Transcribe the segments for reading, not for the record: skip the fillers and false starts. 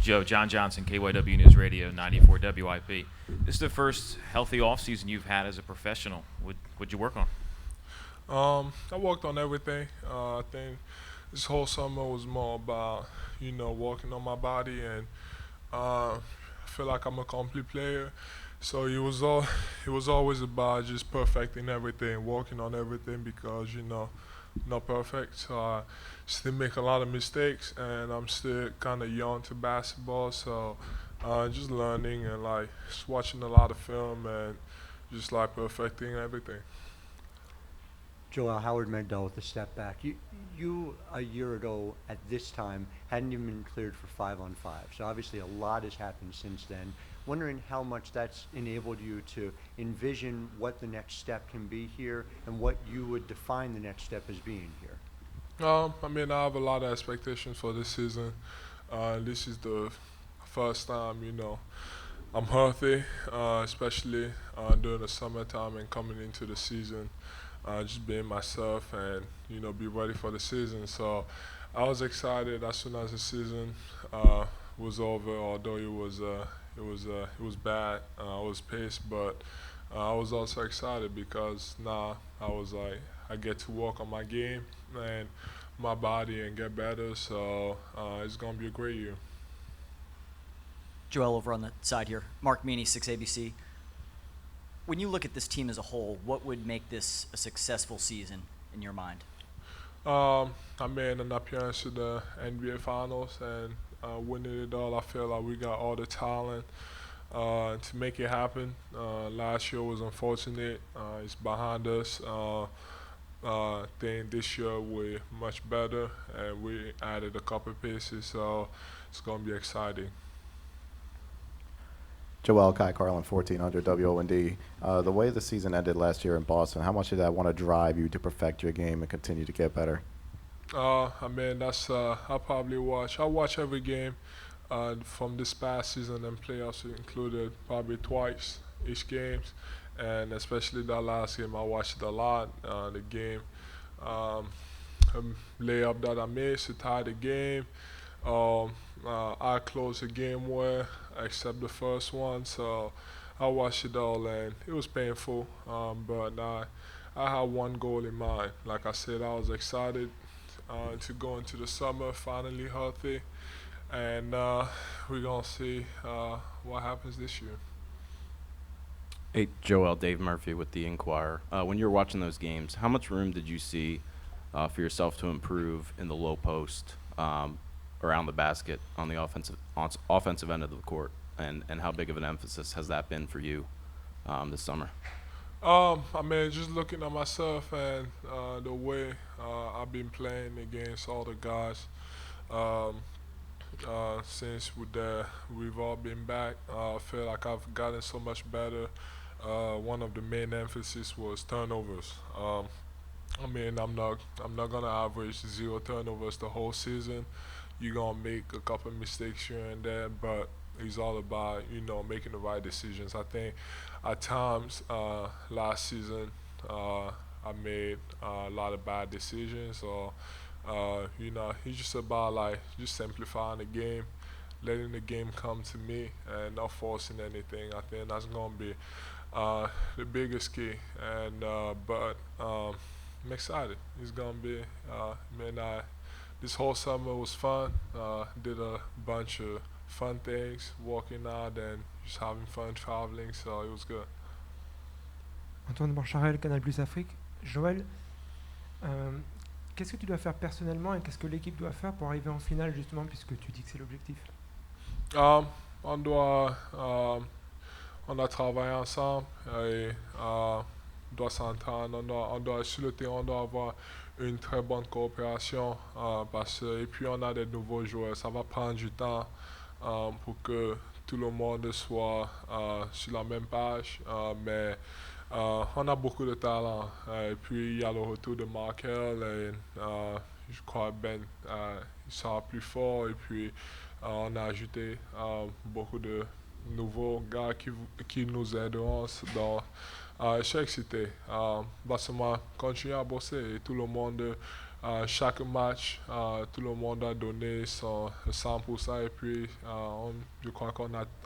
Joe, John Johnson, KYW News Radio, 94 WIP. This is the first healthy offseason you've had as a professional. What'd you work on? I worked on everything. I think this whole summer was more about, working on my body, and I feel like I'm a complete player. So it was always about just perfecting everything, working on everything because not perfect. So I still make a lot of mistakes, and I'm still kind of young to basketball. So just learning and like just watching a lot of film and just like perfecting everything. Joel, Howard Mandel with a step back. You a year ago at this time hadn't even been cleared for 5-on-5. So obviously a lot has happened since then. Wondering how much that's enabled you to envision what the next step can be here and what you would define the next step as being here. I have a lot of expectations for this season. This is the first time, I'm healthy, especially during the summertime and coming into the season. Just being myself and be ready for the season. So I was excited as soon as the season was over. Although it was bad, I was pissed, but I was also excited because now I was like I get to work on my game and my body and get better. So it's gonna be a great year. Joel over on the side here. Mark Meany, 6ABC. When you look at this team as a whole, what would make this a successful season in your mind? I made an appearance to the NBA Finals and winning it all. I feel like we got all the talent to make it happen. Last year was unfortunate. It's behind us. I think this year we're much better and we added a couple pieces, so it's going to be exciting. Joel, Kai Carlin, 1400 WOND. The way the season ended last year in Boston, how much did that want to drive you to perfect your game and continue to get better? That's I watch every game from this past season and playoffs included probably twice each games, and especially that last game I watched it a lot. The game layup that I missed to tie the game. I closed the game well, except the first one. So I watched it all, and it was painful. But I had one goal in mind. Like I said, I was excited to go into the summer finally healthy, and we're gonna see what happens this year. Hey, Joel, Dave Murphy with the Inquirer. When you were watching those games, how much room did you see for yourself to improve in the low post, around the basket on the offensive end of the court, and how big of an emphasis has that been for you this summer? Just looking at myself and the way I've been playing against all the guys since we've all been back. I feel like I've gotten so much better. One of the main emphasis was turnovers. I'm not gonna average 0 turnovers the whole season. You're gonna make a couple mistakes here and there, but it's all about making the right decisions. I think at times last season I made a lot of bad decisions, or it's just about like just simplifying the game, letting the game come to me, and not forcing anything. I think that's gonna be the biggest key. And but I'm excited. It's gonna be this whole summer was fun. Did a bunch of fun things, walking out and just having fun traveling, so it was good. Antoine Bancharel, Canal Plus Afrique. Joël, qu'est-ce que tu dois faire personnellement et qu'est-ce que l'équipe doit faire pour arriver en finale, justement, puisque tu dis que c'est l'objectif? On doit travailler ensemble et on doit s'entendre, on doit sur le terrain, on doit avoir une très bonne coopération et puis on a des nouveaux joueurs. Ça va prendre du temps pour que tout le monde soit sur la même page, mais on a beaucoup de talent. Et puis il y a le retour de Markel et je crois Ben il sera plus fort, et puis on a ajouté beaucoup de nouveaux gars qui nous aideront je suis excité. Basement, continuer à bosser et tout le monde chaque match, tout le monde a donné son 100% et puis je crois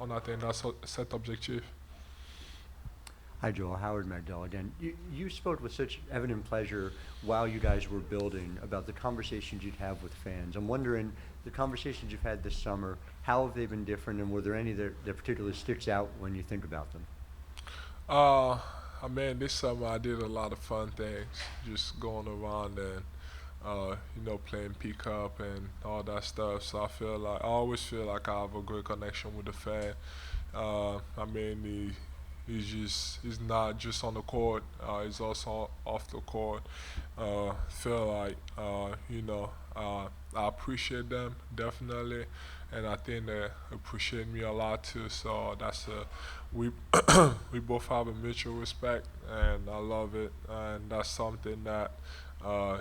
on atteindra cet objectif. Hi, Joel. Howard Magdal again. You spoke with such evident pleasure while you guys were building about the conversations you'd have with fans. I'm wondering, the conversations you've had this summer, how have they been different, and were there any that particularly sticks out when you think about them? I mean, this summer I did a lot of fun things, just going around and playing pickup and all that stuff. So I always feel like I have a great connection with the fan. I mean, he's not just on the court. He's also off the court. Feel like I appreciate them definitely, and I think they appreciate me a lot too. So we we both have a mutual respect, and I love it, and that's something that I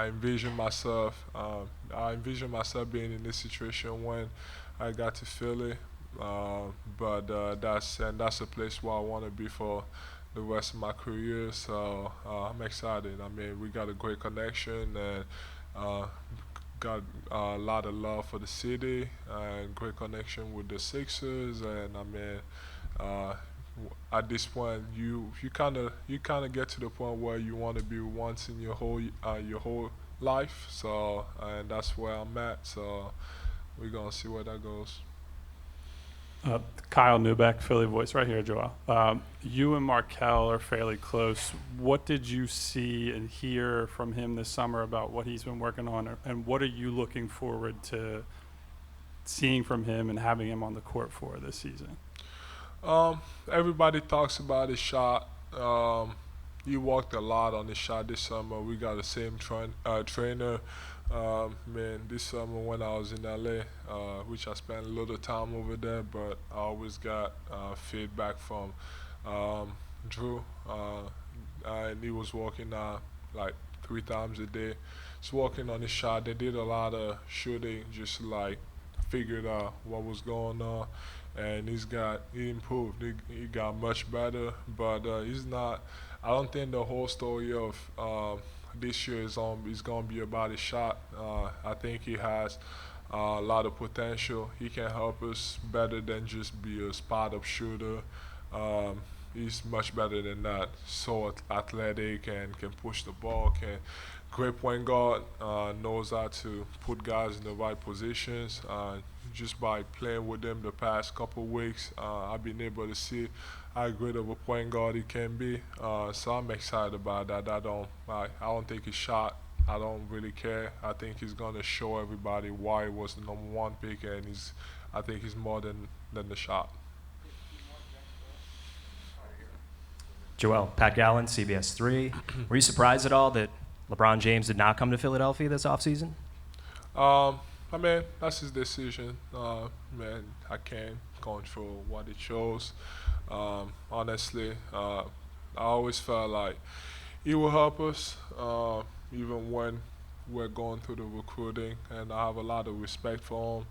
envision myself. I envision myself being in this situation when I got to Philly. But that's a place where I want to be for the rest of my career. So I'm excited. I mean, we got a great connection and got a lot of love for the city and great connection with the Sixers. And I mean, at this point, you kind of get to the point where you want to be once in your whole life. So and that's where I'm at. So we're gonna see where that goes. Kyle Newbeck, Philly Voice, right here, Joel. You and Markel are fairly close. What did you see and hear from him this summer about what he's been working on, and what are you looking forward to seeing from him and having him on the court for this season? Everybody talks about his shot. He worked a lot on his shot this summer. We got the same trainer. Man, this summer when I was in LA, which I spent a little time over there, but I always got feedback from Drew, and he was working like 3 times a day. He's working on his shot. They did a lot of shooting, just like figured out what was going on, and he improved. He got much better, but he's not. I don't think the whole story of this year is going to be about his shot. I think he has a lot of potential. He can help us better than just be a spot-up shooter. He's much better than that. So athletic and can push the ball. Great point guard. Knows how to put guys in the right positions. Just by playing with him the past couple weeks, I've been able to see how great of a point guard he can be. So I'm excited about that. I don't think his shot. I don't really care. I think he's gonna show everybody why he was the #1 pick, and I think he's more than the shot. Joel, Pat Gallen, CBS 3. Were you surprised at all that LeBron James did not come to Philadelphia this offseason? I mean, that's his decision. Man, I can't control what he chose. Honestly, I always felt like he will help us, even when we're going through the recruiting, and I have a lot of respect for him.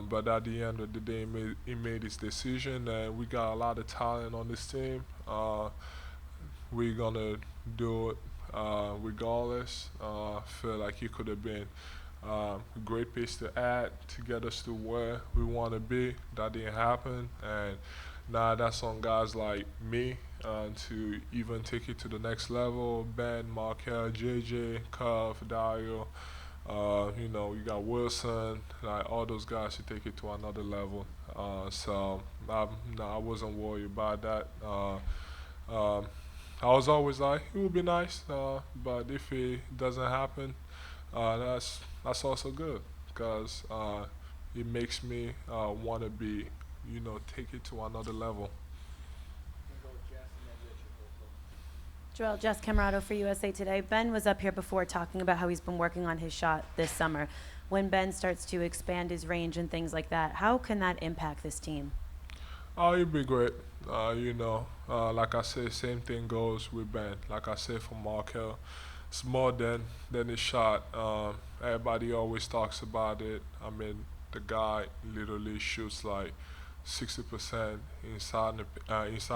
But at the end of the day, he made his decision, and we got a lot of talent on this team. We're gonna do it regardless. Feel like he could have been a great piece to add to get us to where we want to be. That didn't happen, and now that's on guys like me to even take it to the next level. Ben, Markel, JJ, Cuff, Dario. You got Wilson, like all those guys to take it to another level. So I wasn't worried about that. I was always like, it would be nice, but if it doesn't happen, that's also good, because it makes me want to be, take it to another level. Joel, Jess Camerado for USA Today. Ben was up here before talking about how he's been working on his shot this summer. When Ben starts to expand his range and things like that, how can that impact this team? Oh, it'd be great. Like I said, same thing goes with Ben. Like I said for Markel, it's more than his shot. Everybody always talks about it. I mean, the guy literally shoots like 60% inside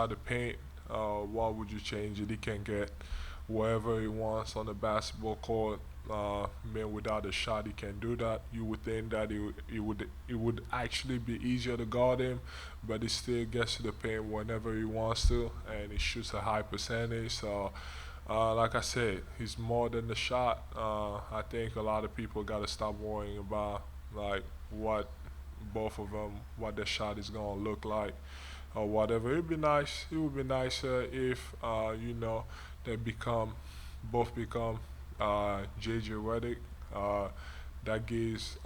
the paint. Why would you change it? He can get wherever he wants on the basketball court. Man, without a shot, he can do that. You would think that it would actually be easier to guard him, but he still gets to the paint whenever he wants to, and he shoots a high percentage. So, like I said, he's more than the shot. I think a lot of people got to stop worrying about like what both of them, what their shot is gonna look like, or whatever. It'd be nice. It would be nicer if they both become JJ Redick. That gives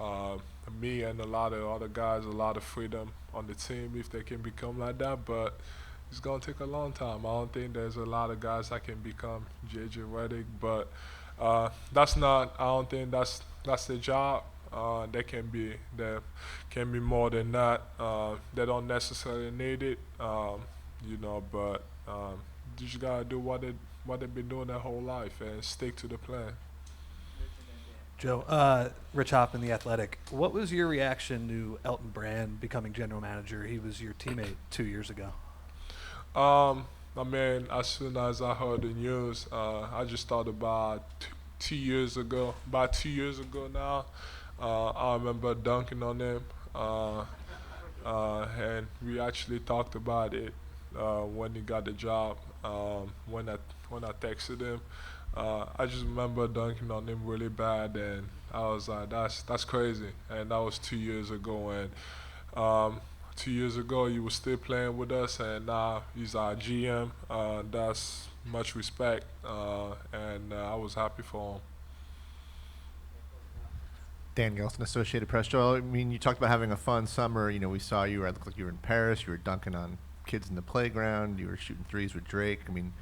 me and a lot of other guys a lot of freedom on the team if they can become like that. But it's gonna take a long time. I don't think there's a lot of guys that can become JJ Redick. But that's not. I don't think that's their job. There can be more than that. They don't necessarily need it, But you just gotta do what they've been doing their whole life and stick to the plan. Joe, Rich Hoffman, The Athletic. What was your reaction to Elton Brand becoming general manager? He was your teammate 2 years ago. I mean, as soon as I heard the news, I just thought about 2 years ago. About 2 years ago now, I remember dunking on him, and we actually talked about it when he got the job. When I texted him, I just remember dunking on him really bad, and I was like, "That's crazy." And that was 2 years ago, and 2 years ago he was still playing with us, and now he's our GM. That's much respect, and I was happy for him. Dan Gelson, Associated Press. Joel, I mean, you talked about having a fun summer. We saw you. It looked like you were in Paris. You were dunking on kids in the playground. You were shooting threes with Drake. I mean,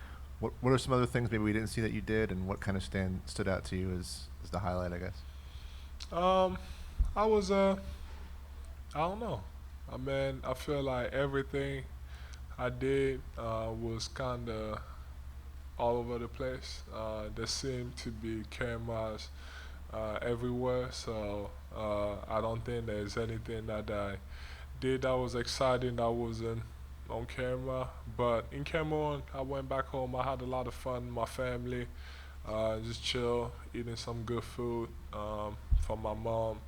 what are some other things maybe we didn't see that you did, and what kind of stood out to you as the highlight, I guess? I was I don't know. I mean, I feel like everything I did was kind of all over the place. There seemed to be cameras everywhere, so I don't think there's anything that I did that was exciting that wasn't on camera. But in Cameroon, I went back home. I had a lot of fun with my family, just chill, eating some good food from my mom,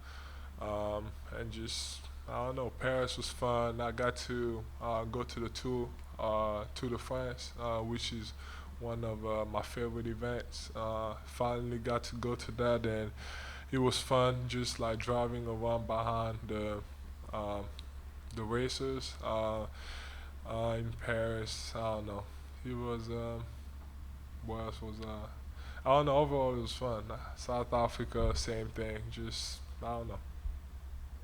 and just, I don't know, Paris was fun. I got to go to the Tour de France, which is one of my favorite events. Finally got to go to that, and it was fun, just like driving around behind the racers in Paris. I don't know. It was what else was I don't know. Overall, it was fun. South Africa, same thing. Just, I don't know.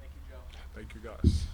Thank you, Joe. Thank you, guys.